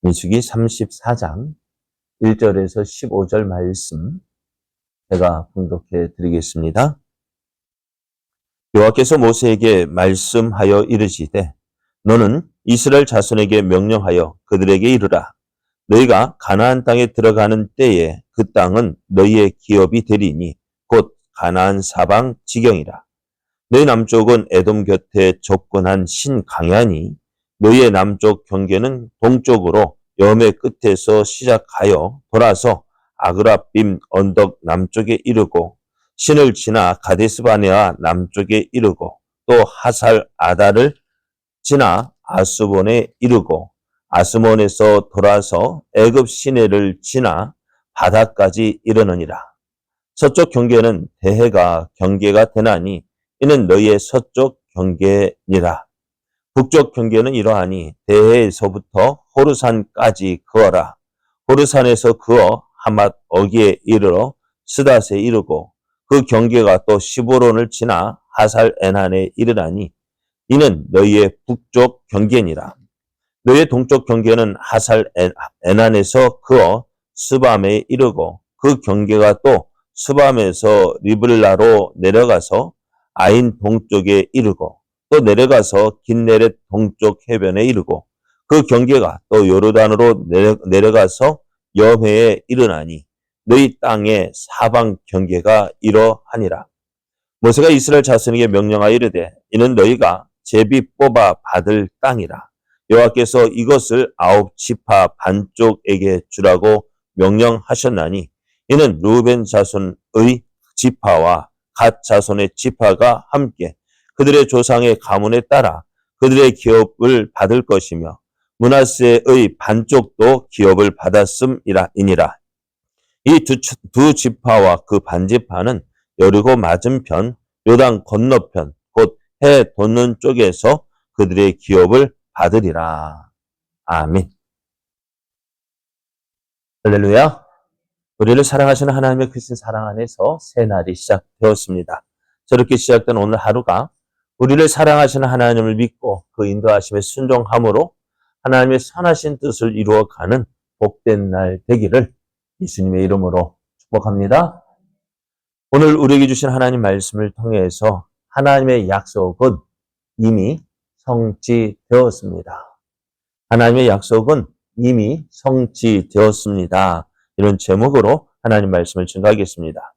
민수기 34장 1절에서 15절 말씀 제가 봉독해 드리겠습니다. 여호와께서 모세에게 말씀하여 이르시되 너는 이스라엘 자손에게 명령하여 그들에게 이르라. 너희가 가나안 땅에 들어가는 때에 그 땅은 너희의 기업이 되리니 곧 가나안 사방 지경이라. 너희 남쪽은 에돔 곁에 접근한 신강야니 너희의 남쪽 경계는 동쪽으로 여매 끝에서 시작하여 돌아서 아그라빔 언덕 남쪽에 이르고 신을 지나 가데스바네아 남쪽에 이르고 또 하살 아다를 지나 아스본에 이르고 아스몬에서 돌아서 애굽 시내를 지나 바다까지 이르느니라. 서쪽 경계는 대해가 경계가 되나니 이는 너희의 서쪽 경계니라. 북쪽 경계는 이러하니 대해에서부터 호르산까지 그어라. 호르산에서 그어 하맛 어기에 이르러 스닷에 이르고 그 경계가 또 시보론을 지나 하살 에난에 이르나니 이는 너희의 북쪽 경계니라. 너희의 동쪽 경계는 하살 에난에서 그어 스밤에 이르고 그 경계가 또 스밤에서 리블라로 내려가서 아인 동쪽에 이르고 또 내려가서 긴네렛 동쪽 해변에 이르고 그 경계가 또 요르단으로 내려가서 여회에 이르나니 너희 땅의 사방 경계가 이러하니라. 모세가 이스라엘 자손에게 명령하여 이르되 이는 너희가 제비 뽑아 받을 땅이라. 여호와께서 이것을 9지파 반쪽에게 주라고 명령하셨나니 이는 르우벤 자손의 지파와 갓 자손의 지파가 함께 그들의 조상의 가문에 따라 그들의 기업을 받을 것이며 므낫세의 반쪽도 기업을 받았음이니라. 이 두 지파와 그 반지파는 여리고 맞은편 요단 건너편 곧 해 돋는 쪽에서 그들의 기업을 받으리라. 아멘. 할렐루야. 우리를 사랑하시는 하나님의 크신 사랑 안에서 새 날이 시작되었습니다. 저렇게 시작된 오늘 하루가 우리를 사랑하시는 하나님을 믿고 그 인도하심에 순종함으로 하나님의 선하신 뜻을 이루어가는 복된 날 되기를 예수님의 이름으로 축복합니다. 오늘 우리에게 주신 하나님 말씀을 통해서 하나님의 약속은 이미 성취되었습니다. 하나님의 약속은 이미 성취되었습니다. 이런 제목으로 하나님 말씀을 증거하겠습니다.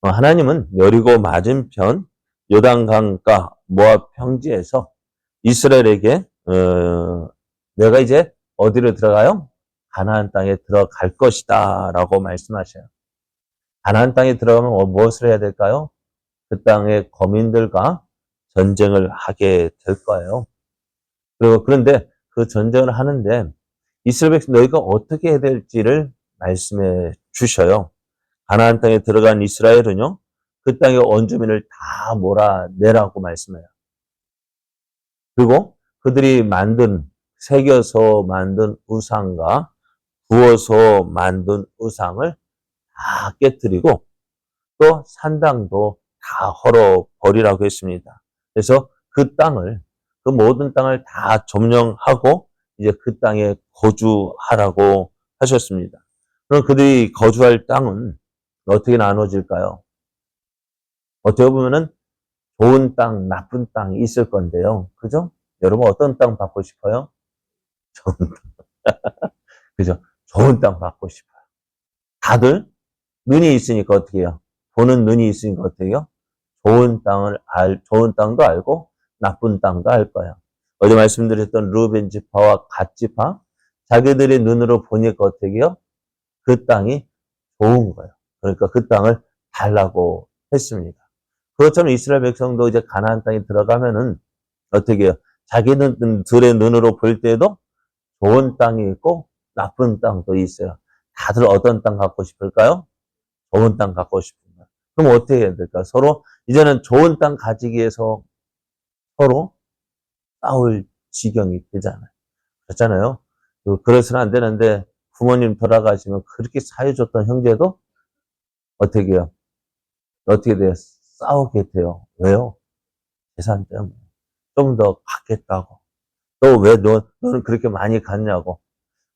하나님은 여리고 맞은편 요단강가 모압 평지에서 이스라엘에게 내가 이제 어디로 들어가요? 가나안 땅에 들어갈 것이다 라고 말씀하셔요. 가나안 땅에 들어가면 무엇을 해야 될까요? 그 땅의 거민들과 전쟁을 하게 될 거예요. 그런데 그 전쟁을 하는데 이스라엘 백성 너희가 어떻게 해야 될지를 말씀해 주셔요. 가나안 땅에 들어간 이스라엘은요, 그 땅의 원주민을 다 몰아내라고 말씀해요. 그리고 그들이 새겨서 만든 우상과 구워서 만든 우상을 다 깨뜨리고 또 산당도 다 헐어버리라고 했습니다. 그래서 그 모든 땅을 다 점령하고 이제 그 땅에 거주하라고 하셨습니다. 그럼 그들이 거주할 땅은 어떻게 나눠질까요? 어떻게 보면은 좋은 땅, 나쁜 땅이 있을 건데요. 그죠? 여러분 어떤 땅 받고 싶어요? 좋은 땅. 그죠? 좋은 땅 받고 싶어요. 다들 눈이 있으니까 어떻게 해요? 보는 눈이 있으니까 어떻게 해요? 좋은 땅도 알고 나쁜 땅도 알 거예요. 어제 말씀드렸던 르우벤 지파와 갓 지파, 자기들의 눈으로 보니까 어떻게 해요? 그 땅이 좋은 거예요. 그러니까 그 땅을 달라고 했습니다. 그것처럼 이스라엘 백성도 이제 가나안 땅에 들어가면은 어떻게 해요? 자기들의 눈으로 볼 때도 좋은 땅이 있고 나쁜 땅도 있어요. 다들 어떤 땅 갖고 싶을까요? 좋은 땅 갖고 싶은가? 그럼 어떻게 해야 될까? 이제는 좋은 땅 가지기 위해서 서로 싸울 지경이 되잖아요. 그렇잖아요. 그래서는 안 되는데 부모님 돌아가시면 그렇게 사해줬던 형제도 어떻게 해요? 어떻게 돼요? 싸우게 돼요. 왜요? 재산 때문에. 좀 더 받겠다고. 또 왜 너는 그렇게 많이 갔냐고.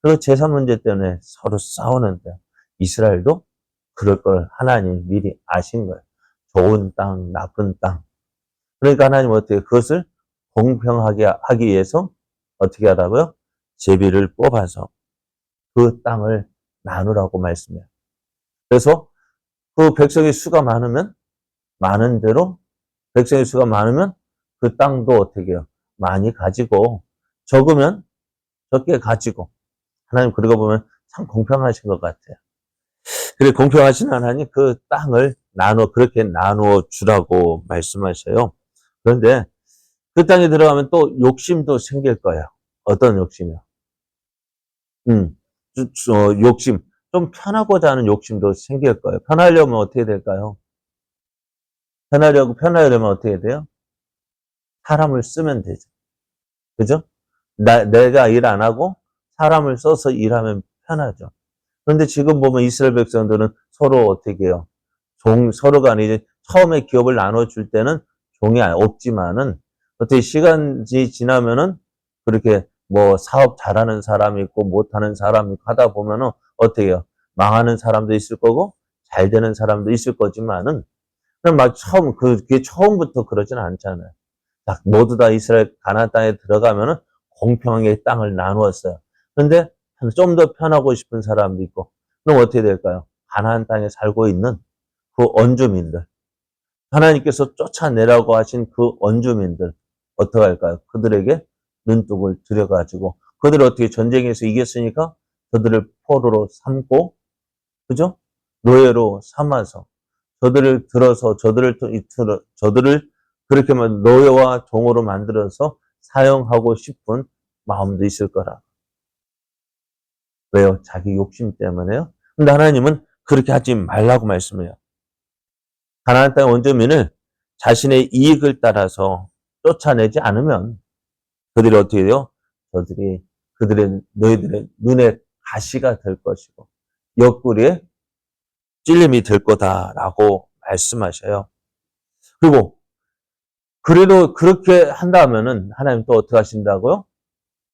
그 재산 문제 때문에 서로 싸우는데 이스라엘도 그럴 걸 하나님이 미리 아신 거예요. 좋은 땅, 나쁜 땅. 그러니까 하나님 어떻게 그것을 공평하게 하기 위해서 어떻게 하라고요? 제비를 뽑아서 그 땅을 나누라고 말씀해요. 그래서 그 백성의 수가 많으면 많은 대로 백성의 수가 많으면 그 땅도 어떻게 해요? 많이 가지고 적으면 적게 가지고 하나님 그러고 보면 참 공평하신 것 같아요. 그래 공평하신 하나님 그 땅을 그렇게 나누어 주라고 말씀하셔요. 그런데 그 땅에 들어가면 또 욕심도 생길 거예요. 어떤 욕심이요? 음, 욕심. 좀 편하고자 하는 욕심도 생길 거예요. 편하려면 어떻게 될까요? 편하려면 어떻게 돼요? 사람을 쓰면 되죠. 그죠? 내가 일 안 하고 사람을 써서 일하면 편하죠. 그런데 지금 보면 이스라엘 백성들은 서로 어떻게 해요? 서로가 이제 처음에 기업을 나눠줄 때는 종이 없지만은 어떻게 시간이 지나면은 그렇게 뭐 사업 잘하는 사람이 있고 못하는 사람이 있고 하다 보면은 어떻게 해요? 망하는 사람도 있을 거고 잘 되는 사람도 있을 거지만은 그냥 막 그게 처음부터 그러지는 않잖아요. 모두 다 이스라엘 가나안 땅에 들어가면은 공평하게 땅을 나누었어요. 그런데 좀 더 편하고 싶은 사람도 있고, 그럼 어떻게 될까요? 가나안 땅에 살고 있는 그 원주민들, 하나님께서 쫓아내라고 하신 그 원주민들, 어떻게 할까요? 그들에게 눈독을 들여가지고, 그들을 어떻게 전쟁에서 이겼으니까 그들을 포로로 삼고, 그죠? 노예로 삼아서, 저들을 그렇게 노예와 종으로 만들어서 사용하고 싶은 마음도 있을 거라. 왜요? 자기 욕심 때문에요? 근데 하나님은 그렇게 하지 말라고 말씀해요. 가나안 땅 원주민을 자신의 이익을 따라서 쫓아내지 않으면 그들이 어떻게 돼요? 너희들의 눈에 가시가 될 것이고 옆구리에 찔림이 될 거다라고 말씀하셔요. 그리고 그래도 그렇게 한다면은 하나님 또 어떻게 하신다고요?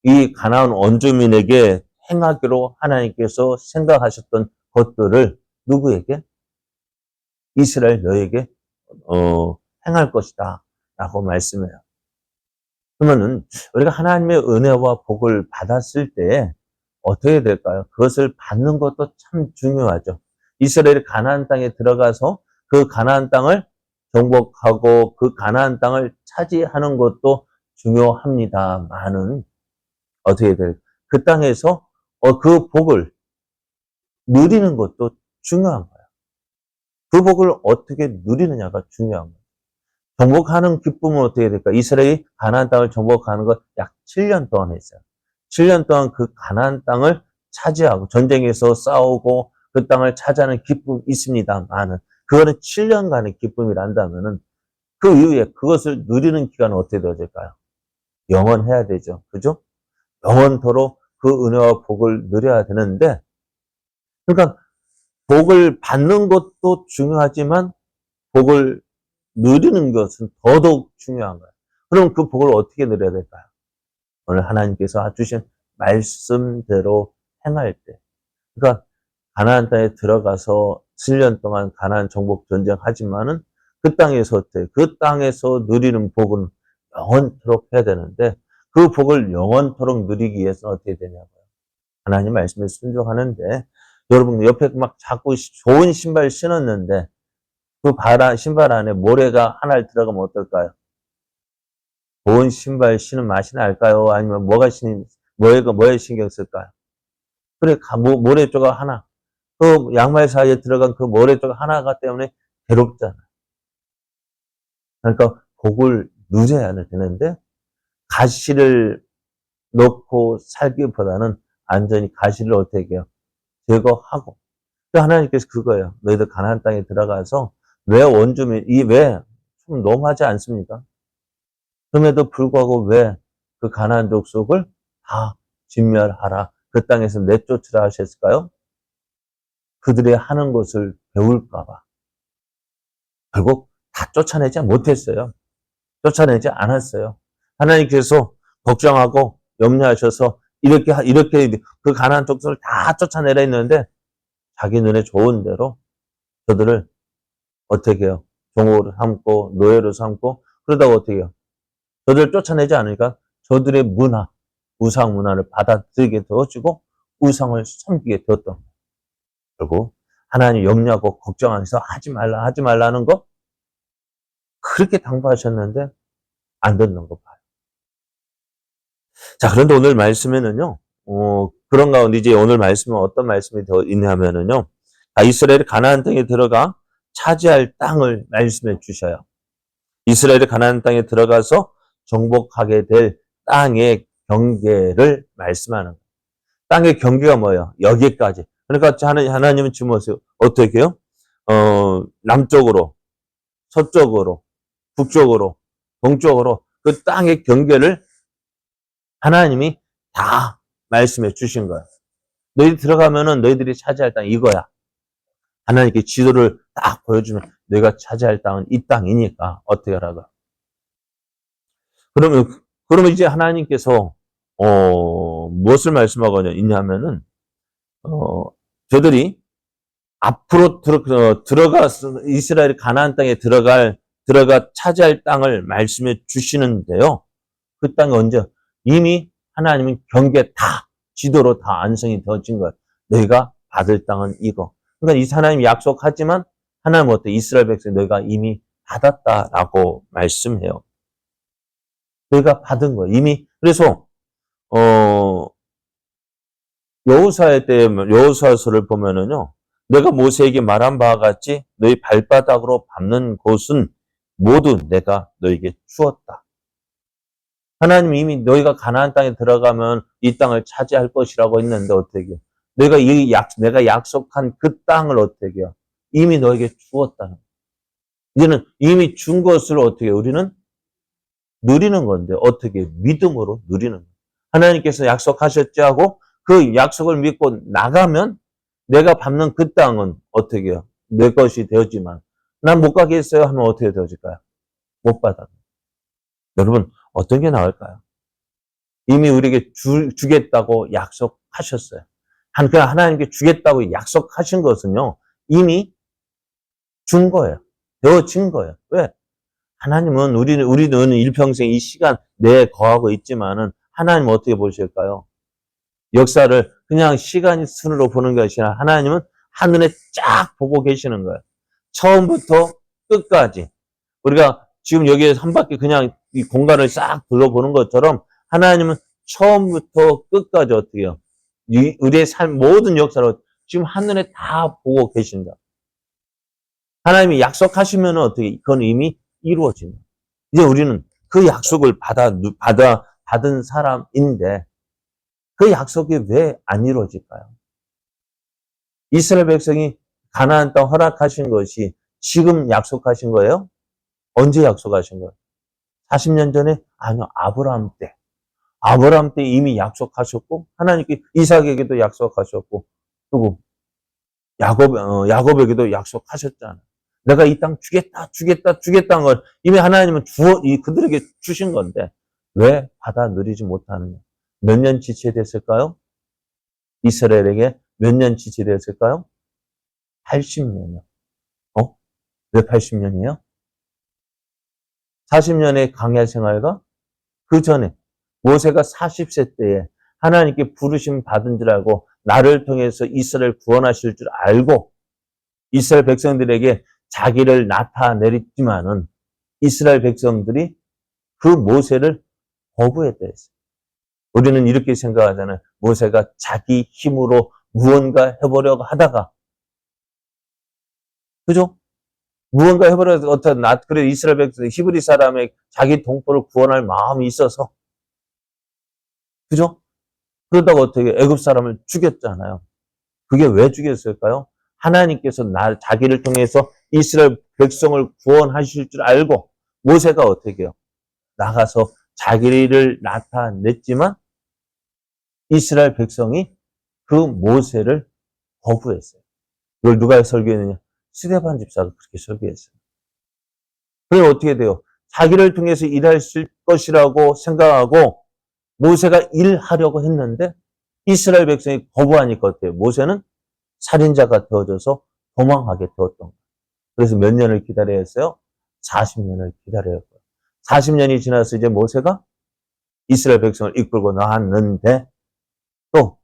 이 가나안 원주민에게 행하기로 하나님께서 생각하셨던 것들을 누구에게? 이스라엘 너에게 행할 것이다 라고 말씀해요. 그러면은 우리가 하나님의 은혜와 복을 받았을 때 어떻게 될까요? 그것을 받는 것도 참 중요하죠. 이스라엘이 가나안 땅에 들어가서 그 가나안 땅을 정복하고 그 가나안 땅을 차지하는 것도 중요합니다만은 어떻게 그 땅에서 그 복을 누리는 것도 중요한 거예요. 그 복을 어떻게 누리느냐가 중요한 거예요. 정복하는 기쁨은 어떻게 될까? 이스라엘이 가나안 땅을 정복하는 것 약 7년 동안 했어요. 7년 동안 그 가나안 땅을 차지하고 전쟁에서 싸우고 그 땅을 차지하는 기쁨이 있습니다만은 그거는 7년간의 기쁨이란다면은 그 이후에 그것을 누리는 기간은 어떻게 되어질까요? 영원해야 되죠. 그죠? 영원토록 그 은혜와 복을 누려야 되는데 그러니까 복을 받는 것도 중요하지만 복을 누리는 것은 더더욱 중요한 거예요. 그럼 그 복을 어떻게 누려야 될까요? 오늘 하나님께서 주신 말씀대로 행할 때. 그러니까 가나안 땅에 들어가서 7년 동안 가나안 정복 전쟁하지만은 그 땅에서 누리는 복은 영원토록 해야 되는데 그 복을 영원토록 누리기 위해서는 어떻게 되냐고요. 하나님 말씀에 순종하는데 여러분 옆에 막 자꾸 좋은 신발 신었는데 그 신발 안에 모래가 하나 들어가면 어떨까요? 좋은 신발 신은 맛이 날까요? 아니면 뭐에 신경 쓸까요? 그래, 모래 조각 하나. 그 양말 사이에 들어간 그 모래 조각 하나가 때문에 괴롭잖아. 그러니까 복을 누려야 되는데 가시를 넣고 살기보다는 안전히 가시를 어떻게 해요? 제거하고. 하나님께서 그거예요. 너희들 가나안 땅에 들어가서 좀 너무하지 않습니까? 그럼에도 불구하고 왜 그 가나안 족속을 다 진멸하라. 그 땅에서 내쫓으라 하셨을까요? 그들이 하는 것을 배울까 봐. 결국 다 쫓아내지 못했어요. 쫓아내지 않았어요. 하나님께서 걱정하고 염려하셔서 이렇게 그 가나안 족속을 다 쫓아내려 했는데 자기 눈에 좋은 대로 저들을 어떻게 해요? 종으로 삼고 노예로 삼고 그러다가 어떻게 해요? 저들을 쫓아내지 않으니까 저들의 문화, 우상 문화를 받아들이게 되어지고 우상을 섬기게 되었던 거예요. 결국 하나님 염려하고 걱정하면서 하지 말라는 거 그렇게 당부하셨는데 안 듣는 거 봐요. 자, 그런데 오늘 말씀에는요, 그런 가운데 이제 오늘 말씀은 어떤 말씀이 더 있냐면은요, 이스라엘이 가나안 땅에 들어가 차지할 땅을 말씀해 주셔요. 이스라엘이 가나안 땅에 들어가서 정복하게 될 땅의 경계를 말씀하는 거예요. 땅의 경계가 뭐예요? 여기까지. 그러니까 하나님은 지금 어떻게 해요? 남쪽으로, 서쪽으로, 북쪽으로, 동쪽으로 그 땅의 경계를 하나님이 다 말씀해 주신 거예요. 너희들 들어가면은 너희들이 차지할 땅 이거야. 하나님께 지도를 딱 보여주면 너희가 차지할 땅은 이 땅이니까 어떻게 하라고. 그러면 이제 하나님께서 무엇을 말씀하고 있냐면은 저들이 앞으로 들어가서 이스라엘 가나안 땅에 들어가 차지할 땅을 말씀해 주시는데요. 그 땅이 언제 이미 하나님은 경계 다 지도로 다 완성이 되어진 거예요. 너희가 받을 땅은 이거. 그러니까 이 하나님이 약속하지만 하나님은 어때? 이스라엘 백성 너희가 이미 받았다라고 말씀해요. 너희가 받은 거예요. 이미. 그래서 여호수아서를 보면은요. 내가 모세에게 말한 바와 같이 너희 발바닥으로 밟는 곳은 모두 내가 너에게 주었다. 하나님이 이미 너희가 가나안 땅에 들어가면 이 땅을 차지할 것이라고 했는데 어떻게 해요? 내가 약속한 그 땅을 어떻게 해요? 이미 너에게 주었다는. 이제는 이미 준 것을 어떻게 해요? 우리는 누리는 건데 어떻게 믿음으로 누리는 거예요. 하나님께서 약속하셨지 하고 그 약속을 믿고 나가면 내가 밟는 그 땅은 어떻게 해요? 내 것이 되었지만 난 못 가겠어요 하면 어떻게 되어질까요? 못 받아. 여러분 어떤 게 나을까요? 이미 우리에게 주겠다고 약속하셨어요. 그냥 하나님께 주겠다고 약속하신 것은요. 이미 준 거예요. 되어진 거예요. 왜? 하나님은 우리는 일평생 이 시간 내에 거하고 있지만은 하나님은 어떻게 보실까요? 역사를 그냥 시간 순으로 보는 것이 아니라 하나님은 하늘에 쫙 보고 계시는 거예요. 처음부터 끝까지. 우리가 지금 여기에 한 바퀴 그냥 이 공간을 싹 둘러보는 것처럼 하나님은 처음부터 끝까지 어떻게 해요? 우리의 삶 모든 역사를 지금 하늘에 다 보고 계신다. 하나님이 약속하시면 어떻게 그건 이미 이루어진다. 이제 우리는 그 약속을 받은 사람인데 그 약속이 왜 안 이루어질까요? 이스라엘 백성이 가나안 땅 허락하신 것이 지금 약속하신 거예요? 언제 약속하신 거예요? 40년 전에? 아니요. 아브라함 때 이미 약속하셨고 하나님께 이삭에게도 약속하셨고 그리고 야곱에게도 약속하셨잖아요. 내가 이 땅 주겠다는 걸 이미 하나님은 그들에게 주신 건데 왜 받아 누리지 못하느냐? 몇 년 지체됐을까요? 이스라엘에게 몇 년 지체됐을까요? 80년이요. 왜 80년이에요? 40년의 광야 생활과 그 전에 모세가 40세 때에 하나님께 부르심 받은 줄 알고 나를 통해서 이스라엘 구원하실 줄 알고 이스라엘 백성들에게 자기를 나타내렸지만은 이스라엘 백성들이 그 모세를 거부했다 했어요. 우리는 이렇게 생각하잖아요. 모세가 자기 힘으로 무언가 해보려고 하다가 그죠? 무언가 해보려고 그래 이스라엘 백성 히브리 사람의 자기 동포를 구원할 마음이 있어서 그죠? 그러다가 어떻게 애굽 사람을 죽였잖아요. 그게 왜 죽였을까요? 하나님께서 자기를 통해서 이스라엘 백성을 구원하실 줄 알고 모세가 어떻게 해요? 나가서 자기를 나타냈지만 이스라엘 백성이 그 모세를 거부했어요. 이걸 누가 설교했느냐? 스데반 집사가 그렇게 설교했어요. 그럼 어떻게 돼요? 자기를 통해서 일하실 것이라고 생각하고 모세가 일하려고 했는데 이스라엘 백성이 거부하니까 어때요? 모세는 살인자가 되어져서 도망하게 되었던 거예요. 그래서 몇 년을 기다려야 했어요? 40년을 기다려야 했고요. 40년이 지나서 이제 모세가 이스라엘 백성을 이끌고 나왔는데 또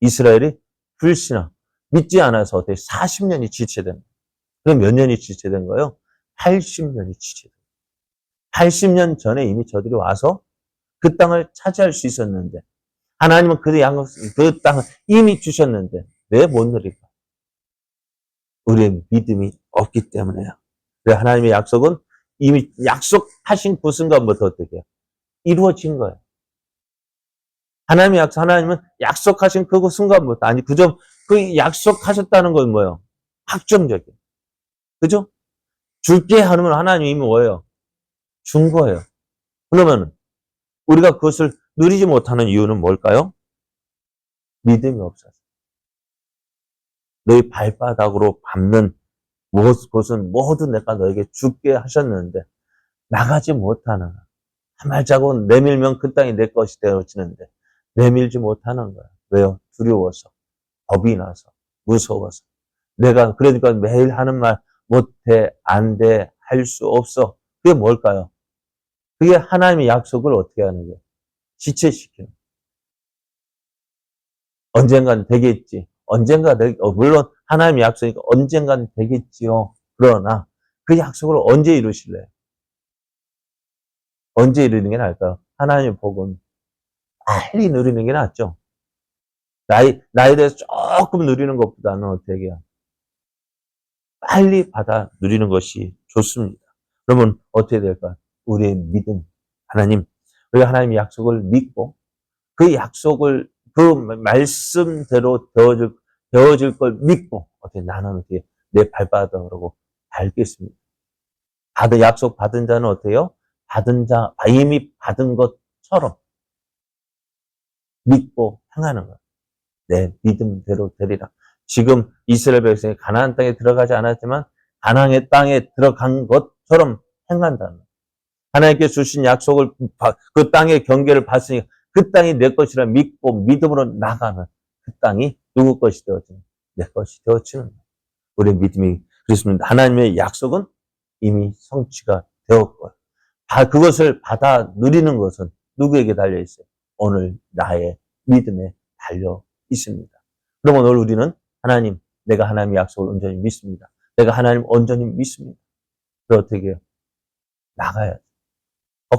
이스라엘이 불신하 믿지 않아서 어떻게 40년이 지체된 거예요. 그럼 몇 년이 지체된 거예요? 80년이 지체된 거예요. 80년 전에 이미 저들이 와서 그 땅을 차지할 수 있었는데 하나님은 그 땅을 이미 주셨는데 왜 못 누릴까? 우리의 믿음이 없기 때문에요. 그래서 하나님의 약속은 이미 약속하신 그 순간부터 어떻게 해요? 이루어진 거예요. 하나님은 약속하신 그 순간부터, 아니, 그저 그 약속하셨다는 건 뭐예요? 확정적이에요. 그죠? 줄게 하면 하나님이 이미 뭐예요? 준 거예요. 그러면 우리가 그것을 누리지 못하는 이유는 뭘까요? 믿음이 없어서. 너희 발바닥으로 밟는 곳은 모두 내가 너에게 주게 하셨는데 나가지 못하는 거야. 한 발자국 내밀면 그 땅이 내 것이 되어지는데 내밀지 못하는 거야. 왜요? 두려워서, 겁이 나서, 무서워서. 내가 그러니까 매일 하는 말 못해, 안 돼, 할 수 없어. 그게 뭘까요? 그게 하나님의 약속을 어떻게 하는 거예요? 지체시키는 거예요. 언젠간 되겠지. 물론 하나님의 약속이니까 언젠간 되겠지요. 그러나 그 약속을 언제 이루실래요? 언제 이루는 게 나을까요? 하나님의 복은 빨리 누리는 게 낫죠. 나에 대해서 조금 누리는 것보다는 어떻게 해요? 빨리 받아 누리는 것이 좋습니다. 그러면 어떻게 될까요? 우리의 믿음, 하나님, 우리가 하나님의 약속을 믿고 그 약속을 그 말씀대로 되어질 걸 믿고 어떻게 나는 어떻게 내 발바닥으로 밟겠습니다. 약속 받은 자는 어때요? 이미 받은 것처럼 믿고 행하는 것. 내 믿음대로 되리라. 지금 이스라엘 백성이 가나안 땅에 들어가지 않았지만 가나안의 땅에 들어간 것처럼 행한다는 것. 하나님께 주신 약속을 그 땅의 경계를 봤으니 그 땅이 내 것이라 믿고 믿음으로 나가면 그 땅이 누구 것이 되어지는 내 것이 되어지는 거예요. 우리의 믿음이 그렇습니다. 하나님의 약속은 이미 성취가 되었고요. 그것을 받아 누리는 것은 누구에게 달려 있어요? 오늘 나의 믿음에 달려 있습니다. 그러면 오늘 우리는 하나님, 내가 하나님의 약속을 온전히 믿습니다. 내가 하나님 온전히 믿습니다. 그럼 어떻게 해요? 나가야죠.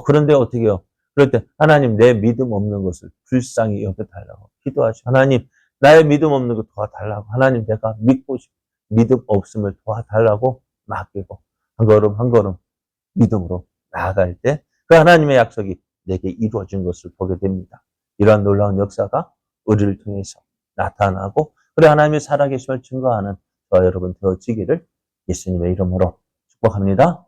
그런데 어떻게 해요? 그럴 때 하나님 내 믿음 없는 것을 불쌍히 여겨달라고 기도하죠. 하나님 나의 믿음 없는 것 도와달라고. 하나님 내가 믿고 싶어. 믿음 없음을 도와달라고 맡기고 한 걸음 한 걸음 믿음으로 나아갈 때 그 하나님의 약속이 내게 이루어진 것을 보게 됩니다. 이러한 놀라운 역사가 우리를 통해서 나타나고 그래 하나님의 살아계심을 증거하는 저와 여러분 되어지기를 예수님의 이름으로 축복합니다.